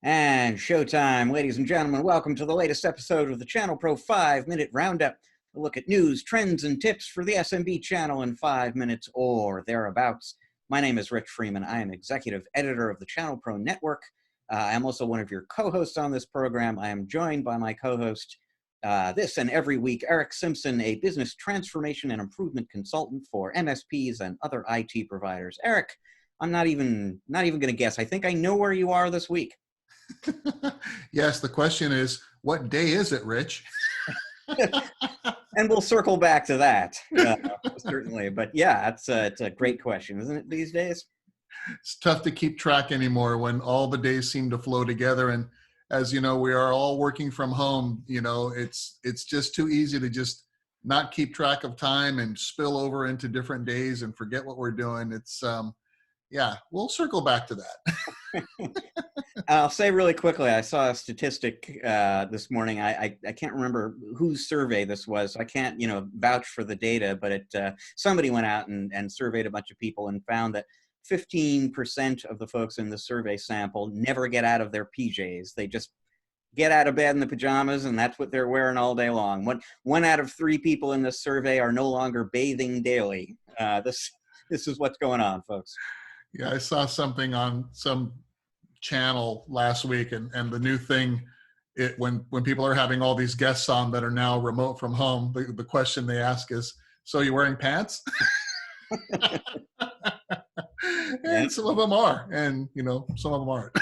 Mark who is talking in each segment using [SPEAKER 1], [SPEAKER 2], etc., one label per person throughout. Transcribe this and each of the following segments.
[SPEAKER 1] And showtime, ladies and gentlemen. Welcome to the latest episode of the ChannelPro 5-Minute Roundup. A look at news, trends, and tips for the SMB channel in 5 minutes or thereabouts. My name is Rich Freeman. I am executive editor of the ChannelPro Network. I am also one of your co-hosts on this program. I am joined by my co-host this and every week, Eric Simpson, a business transformation and improvement consultant for MSPs and other IT providers. Eric, I'm not even going to guess. I think I know where you are this week.
[SPEAKER 2] Yes, the question is, what day is it, Rich?
[SPEAKER 1] And we'll circle back to that, certainly. But yeah, it's a great question, isn't it, these days?
[SPEAKER 2] It's tough to keep track anymore when all the days seem to flow together. And as you know, we are all working from home. You know, it's just too easy to just not keep track of time and spill over into different days and forget what we're doing. It's yeah, we'll circle back to that.
[SPEAKER 1] I'll say really quickly, I saw a statistic this morning. I can't remember whose survey this was. I can't, vouch for the data, but somebody went out and surveyed a bunch of people and found that 15% of the folks in the survey sample never get out of their PJs. They just get out of bed in the pajamas, and that's what they're wearing all day long. One out of 3 people in this survey are no longer bathing daily. This is what's going on, folks.
[SPEAKER 2] Yeah, I saw something on some channel last week, and the new thing, when people are having all these guests on that are now remote from home, the question they ask is, so you wearing pants? And some of them are, and some of them aren't.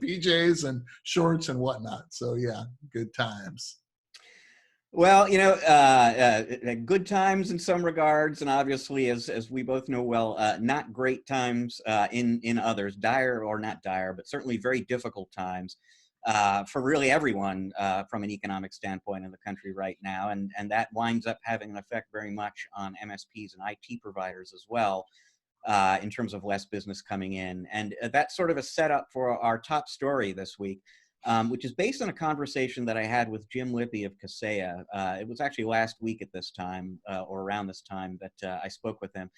[SPEAKER 2] PJs and shorts and whatnot. So yeah, good times.
[SPEAKER 1] Well, good times in some regards, and obviously, as we both know well, not great times in others, dire or not dire, but certainly very difficult times for really everyone from an economic standpoint in the country right now, and that winds up having an effect very much on MSPs and IT providers as well, in terms of less business coming in. And that's sort of a setup for our top story this week. Which is based on a conversation that I had with Jim Lippy of Kaseya. It was actually last week at this time, or around this time, that I spoke with him.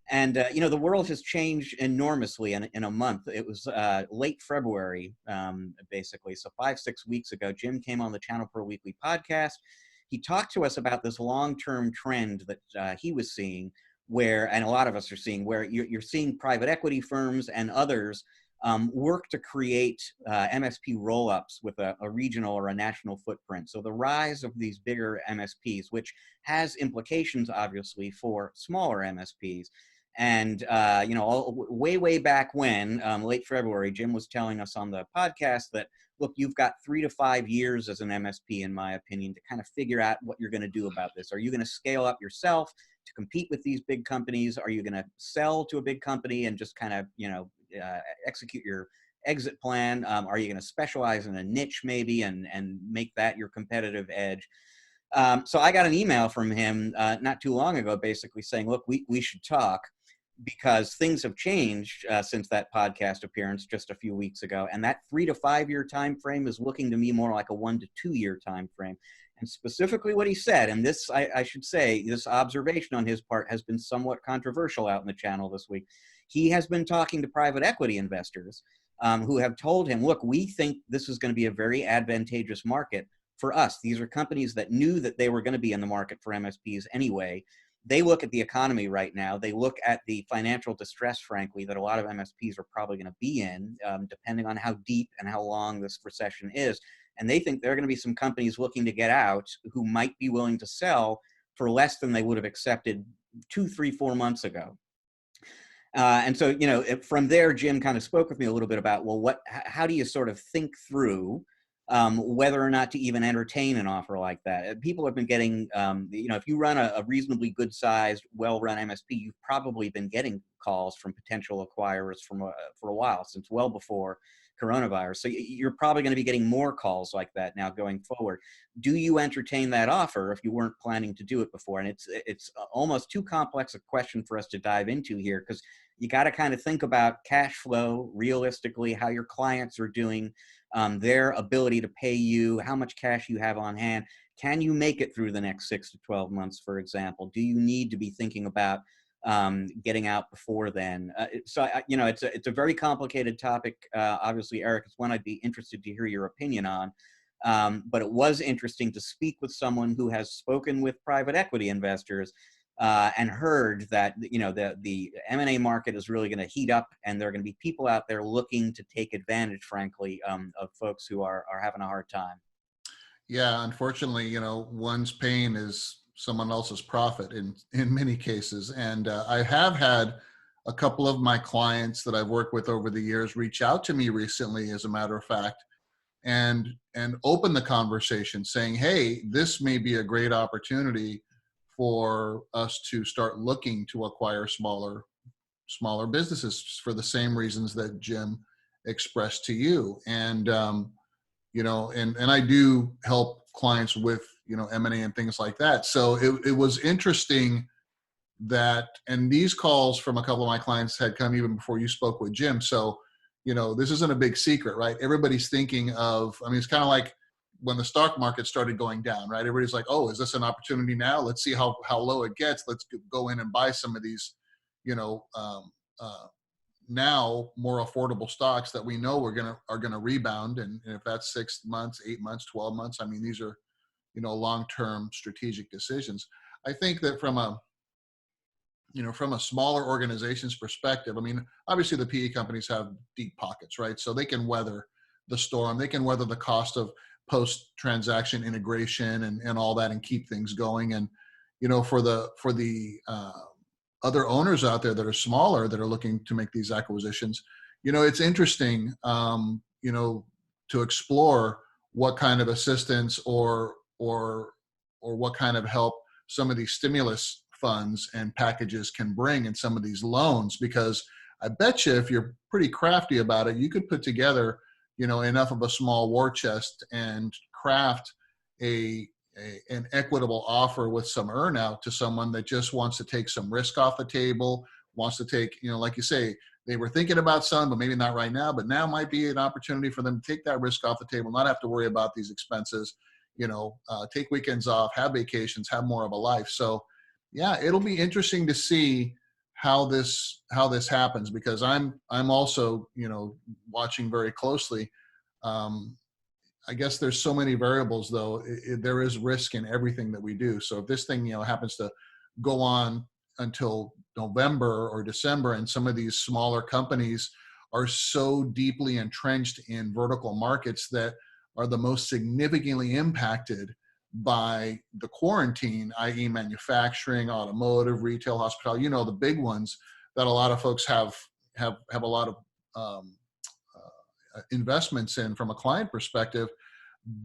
[SPEAKER 1] And, the world has changed enormously in a month. It was late February, basically. So 5-6 weeks ago, Jim came on the ChannelPro Weekly podcast. He talked to us about this long-term trend that he was seeing, and a lot of us are seeing, where you're seeing private equity firms and others work to create MSP roll-ups with a regional or a national footprint. So the rise of these bigger MSPs, which has implications, obviously, for smaller MSPs. And, way back when, late February, Jim was telling us on the podcast that, look, you've got 3 to 5 years as an MSP, in my opinion, to kind of figure out what you're going to do about this. Are you going to scale up yourself to compete with these big companies? Are you going to sell to a big company and just kind of, execute your exit plan? Are you going to specialize in a niche maybe and make that your competitive edge? So I got an email from him not too long ago, basically saying, look, we should talk, because things have changed since that podcast appearance just a few weeks ago. And that 3 to 5 year time frame is looking to me more like a 1 to 2 year time frame. And specifically what he said, and this, I should say, this observation on his part has been somewhat controversial out in the channel this week. He has been talking to private equity investors who have told him, look, we think this is going to be a very advantageous market for us. These are companies that knew that they were going to be in the market for MSPs anyway. They look at the economy right now. They look at the financial distress, frankly, that a lot of MSPs are probably going to be in, depending on how deep and how long this recession is. And they think there are going to be some companies looking to get out who might be willing to sell for less than they would have accepted 2, 3, 4 months ago. And so, from there, Jim kind of spoke with me a little bit about, well, how do you sort of think through whether or not to even entertain an offer like that? People have been getting, if you run a reasonably good-sized, well-run MSP, you've probably been getting calls from potential acquirers for a while, since well before coronavirus. So you're probably going to be getting more calls like that now going forward. Do you entertain that offer if you weren't planning to do it before? And it's almost too complex a question for us to dive into here, because you got to kind of think about cash flow realistically, how your clients are doing, their ability to pay you, how much cash you have on hand. Can you make it through the next 6 to 12 months, for example? Do you need to be thinking about getting out before then. You know, it's a very complicated topic. Obviously, Eric, it's one I'd be interested to hear your opinion on. But it was interesting to speak with someone who has spoken with private equity investors and heard that, you know, the M&A market is really going to heat up, and there are going to be people out there looking to take advantage, frankly, of folks who are having a hard time.
[SPEAKER 2] Yeah, unfortunately, you know, one's pain is someone else's profit in many cases. And I have had a couple of my clients that I've worked with over the years reach out to me recently, as a matter of fact, and open the conversation saying, hey, this may be a great opportunity for us to start looking to acquire smaller businesses for the same reasons that Jim expressed to you. And you know, and I do help clients with, you know, M&A and things like that. So it was interesting that, and these calls from a couple of my clients had come even before you spoke with Jim. So, you know, this isn't a big secret, right? Everybody's thinking of, I mean, it's kind of like when the stock market started going down, right? Everybody's like, oh, is this an opportunity now? Let's see how low it gets. Let's go in and buy some of these, you know, now more affordable stocks that we know are gonna rebound. And if that's 6 months, 8 months, 12 months, I mean, these are, you know, long-term strategic decisions. I think that from a, you know, from a smaller organization's perspective, I mean, obviously the PE companies have deep pockets, right? So they can weather the storm, they can weather the cost of post-transaction integration and all that, and keep things going. And, you know, for the other owners out there that are smaller, that are looking to make these acquisitions, you know, it's interesting, you know, to explore what kind of assistance or what kind of help some of these stimulus funds and packages can bring in some of these loans. Because I bet you if you're pretty crafty about it, you could put together, you know, enough of a small war chest and craft an equitable offer with some earnout to someone that just wants to take some risk off the table, wants to take, you know, like you say, they were thinking about some, but maybe not right now, but now might be an opportunity for them to take that risk off the table, not have to worry about these expenses, you know, take weekends off, have vacations, have more of a life. So yeah, it'll be interesting to see how this happens, because I'm also, you know, watching very closely. I guess there's so many variables, though. There is risk in everything that we do. So if this thing, you know, happens to go on until November or December, and some of these smaller companies are so deeply entrenched in vertical markets that are the most significantly impacted by the quarantine, i.e. manufacturing, automotive, retail, hospitality, you know, the big ones that a lot of folks have a lot of investments in from a client perspective,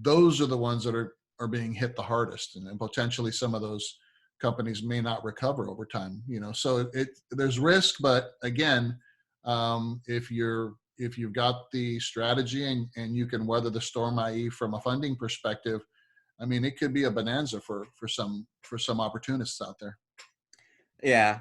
[SPEAKER 2] those are the ones that are being hit the hardest, and potentially some of those companies may not recover over time, you know. So there's risk, but again, if you've got the strategy and you can weather the storm, i.e. from a funding perspective, I mean, it could be a bonanza for some opportunists out there.
[SPEAKER 1] Yeah,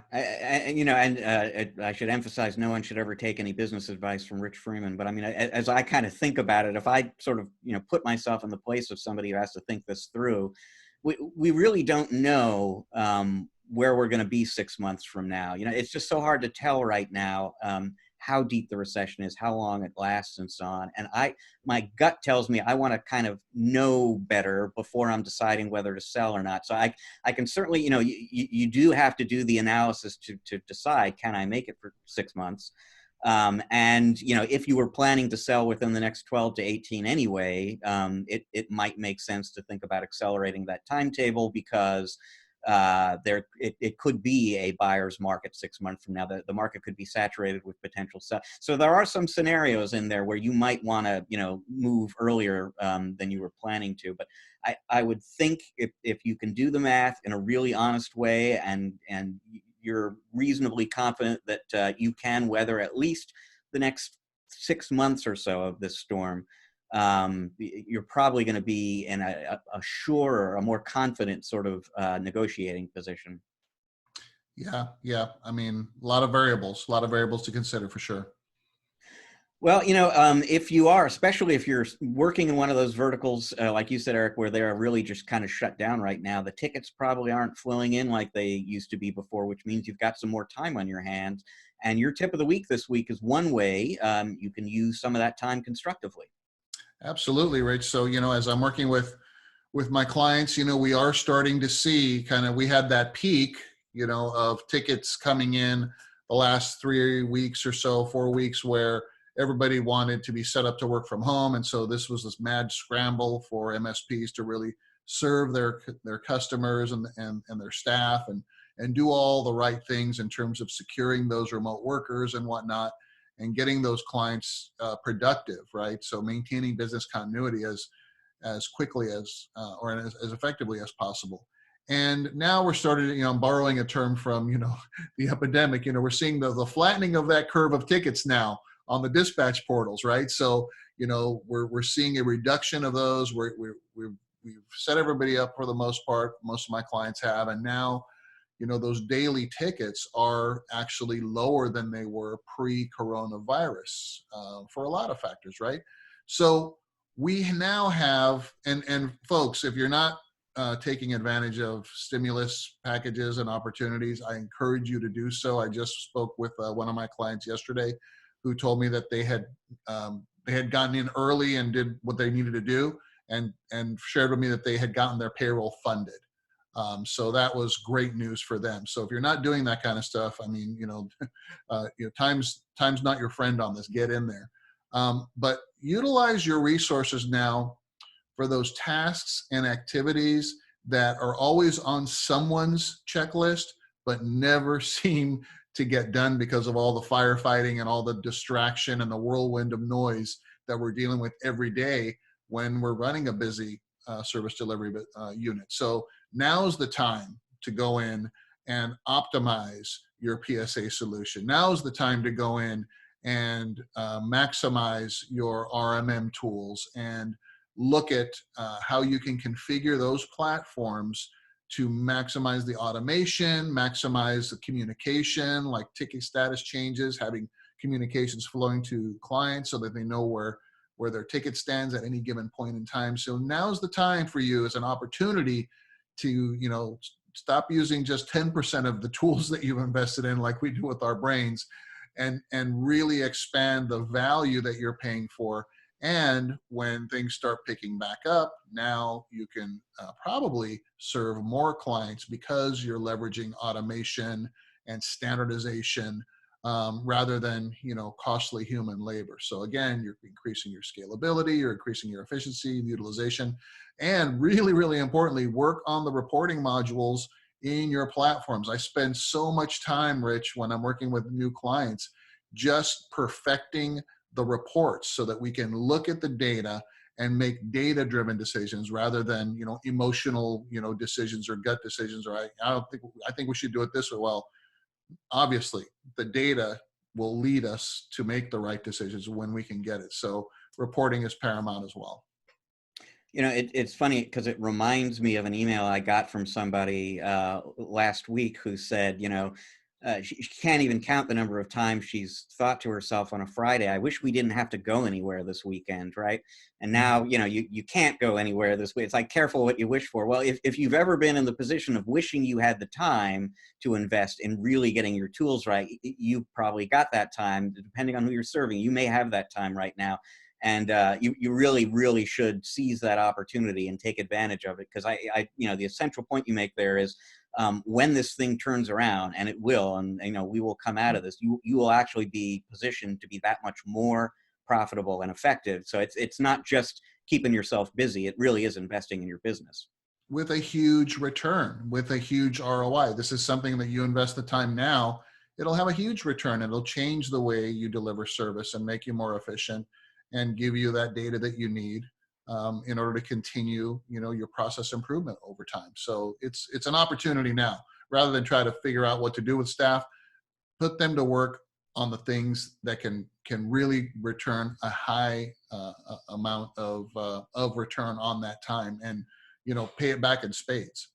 [SPEAKER 1] you know, and I should emphasize, no one should ever take any business advice from Rich Freeman. But I mean, as I kind of think about it, if I sort of, you know, put myself in the place of somebody who has to think this through, we really don't know where we're going to be 6 months from now. You know, it's just so hard to tell right now how deep the recession is, how long it lasts, and so on. And my gut tells me I want to kind of know better before I'm deciding whether to sell or not. So I can certainly, you know, you do have to do the analysis to decide, can I make it for 6 months? And, you know, if you were planning to sell within the next 12 to 18 anyway, it might make sense to think about accelerating that timetable, because it could be a buyer's market 6 months from now. The market could be saturated with potential stuff. So there are some scenarios in there where you might want to, you know, move earlier than you were planning to. But I would think if you can do the math in a really honest way, and you're reasonably confident that you can weather at least the next 6 months or so of this storm, you're probably going to be in a surer, a more confident sort of negotiating position.
[SPEAKER 2] Yeah. I mean, a lot of variables to consider for sure.
[SPEAKER 1] Well, if you are, especially if you're working in one of those verticals, like you said, Eric, where they're really just kind of shut down right now, the tickets probably aren't flowing in like they used to be before, which means you've got some more time on your hands. And your tip of the week this week is one way you can use some of that time constructively.
[SPEAKER 2] Absolutely, Rich. So, as I'm working with my clients, we are starting to see we had that peak, of tickets coming in the last 3 weeks or so, 4 weeks, where everybody wanted to be set up to work from home. And so this was this mad scramble for MSPs to really serve their customers and their staff and do all the right things in terms of securing those remote workers and whatnot and getting those clients productive, right? So maintaining business continuity as quickly as or as effectively as possible. And now we're starting, I'm borrowing a term from, the epidemic, we're seeing the flattening of that curve of tickets now on the dispatch portals, right? So, we're seeing a reduction of those. We've set everybody up for the most part. Most of my clients have. And now, those daily tickets are actually lower than they were pre-coronavirus for a lot of factors, right? So we now have, and folks, if you're not taking advantage of stimulus packages and opportunities, I encourage you to do so. I just spoke with one of my clients yesterday who told me that they had gotten in early and did what they needed to do and shared with me that they had gotten their payroll funded. So that was great news for them. So if you're not doing that kind of stuff, I mean, time's not your friend on this. Get in there, but utilize your resources now for those tasks and activities that are always on someone's checklist, but never seem to get done because of all the firefighting and all the distraction and the whirlwind of noise that we're dealing with every day when we're running a busy service delivery unit. So now's the time to go in and optimize your PSA solution. Now's the time to go in and maximize your RMM tools and look at how you can configure those platforms to maximize the automation, maximize the communication, like ticket status changes, having communications flowing to clients so that they know where their ticket stands at any given point in time. So now's the time for you as an opportunity to, stop using just 10% of the tools that you've invested in, like we do with our brains, and really expand the value that you're paying for. And when things start picking back up, now you can probably serve more clients because you're leveraging automation and standardization rather than costly human labor. So again, you're increasing your scalability, you're increasing your efficiency, utilization, and really, really importantly, work on the reporting modules in your platforms. I spend so much time, Rich, when I'm working with new clients, just perfecting the reports so that we can look at the data and make data-driven decisions rather than emotional decisions or gut decisions. Or I think we should do it this way. Well, obviously, the data will lead us to make the right decisions when we can get it. So reporting is paramount as well.
[SPEAKER 1] It's funny because it reminds me of an email I got from somebody last week who said, she can't even count the number of times she's thought to herself on a Friday, I wish we didn't have to go anywhere this weekend, right? And now, you can't go anywhere this week. It's like, careful what you wish for. Well, if you've ever been in the position of wishing you had the time to invest in really getting your tools right, you probably got that time. Depending on who you're serving, you may have that time right now. And you really, really should seize that opportunity and take advantage of it. Because the essential point you make there is when this thing turns around, and it will, and we will come out of this, you will actually be positioned to be that much more profitable and effective. So it's not just keeping yourself busy. It really is investing in your business.
[SPEAKER 2] With a huge return, with a huge ROI. This is something that you invest the time now, it'll have a huge return. It'll change the way you deliver service and make you more efficient and give you that data that you need in order to continue, your process improvement over time. So it's an opportunity now, rather than try to figure out what to do with staff, put them to work on the things that can really return a high amount of return on that time and, pay it back in spades.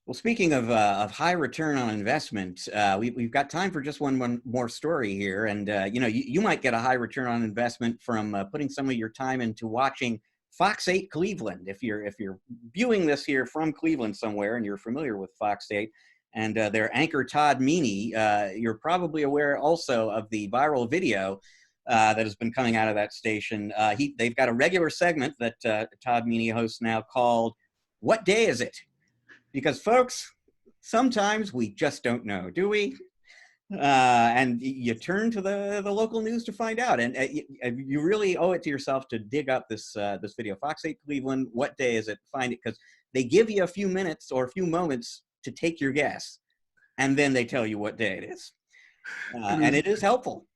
[SPEAKER 1] Well, speaking of high return on investment, we've got time for just one more story here. And, you might get a high return on investment from putting some of your time into watching Fox 8 Cleveland. If you're viewing this here from Cleveland somewhere and you're familiar with Fox 8 and their anchor Todd Meany, you're probably aware also of the viral video that has been coming out of that station. They've got a regular segment that Todd Meany hosts now called "What Day Is It?" Because folks, sometimes we just don't know, do we? And you turn to the local news to find out, and you really owe it to yourself to dig up this video. Fox 8 Cleveland, what day is it? Find it, because they give you a few minutes or a few moments to take your guess, and then they tell you what day it is, and it is helpful.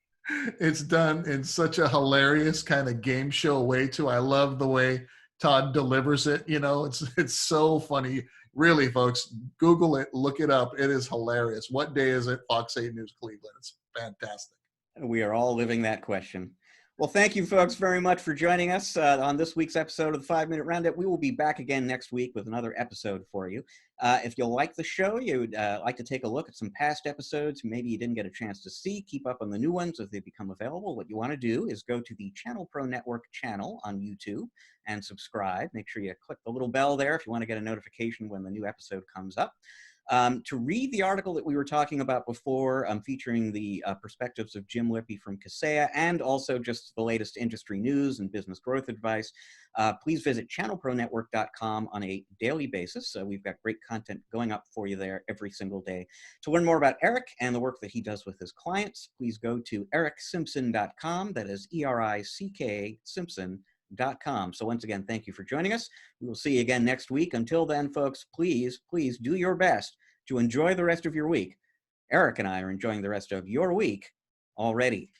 [SPEAKER 2] It's done in such a hilarious kind of game show way too. I love the way Todd delivers it. It's so funny. Really, folks, Google it, look it up. It is hilarious. What day is it? Fox 8 News Cleveland. It's fantastic.
[SPEAKER 1] We are all living that question. Well, thank you, folks, very much for joining us on this week's episode of the 5-Minute Roundup. We will be back again next week with another episode for you. If you like the show, you'd like to take a look at some past episodes maybe you didn't get a chance to see, keep up on the new ones as they become available. What you want to do is go to the ChannelPro Network channel on YouTube and subscribe. Make sure you click the little bell there if you want to get a notification when the new episode comes up. To read the article that we were talking about before, featuring the perspectives of Jim Lippy from Kaseya, and also just the latest industry news and business growth advice, please visit channelpronetwork.com on a daily basis. We've got great content going up for you there every single day. To learn more about Eric and the work that he does with his clients, please go to ericksimpson.com. That is ERICK Simpson.com. So once again, thank you for joining us. We will see you again next week. Until then, folks, please do your best to enjoy the rest of your week. Eric and I are enjoying the rest of your week already.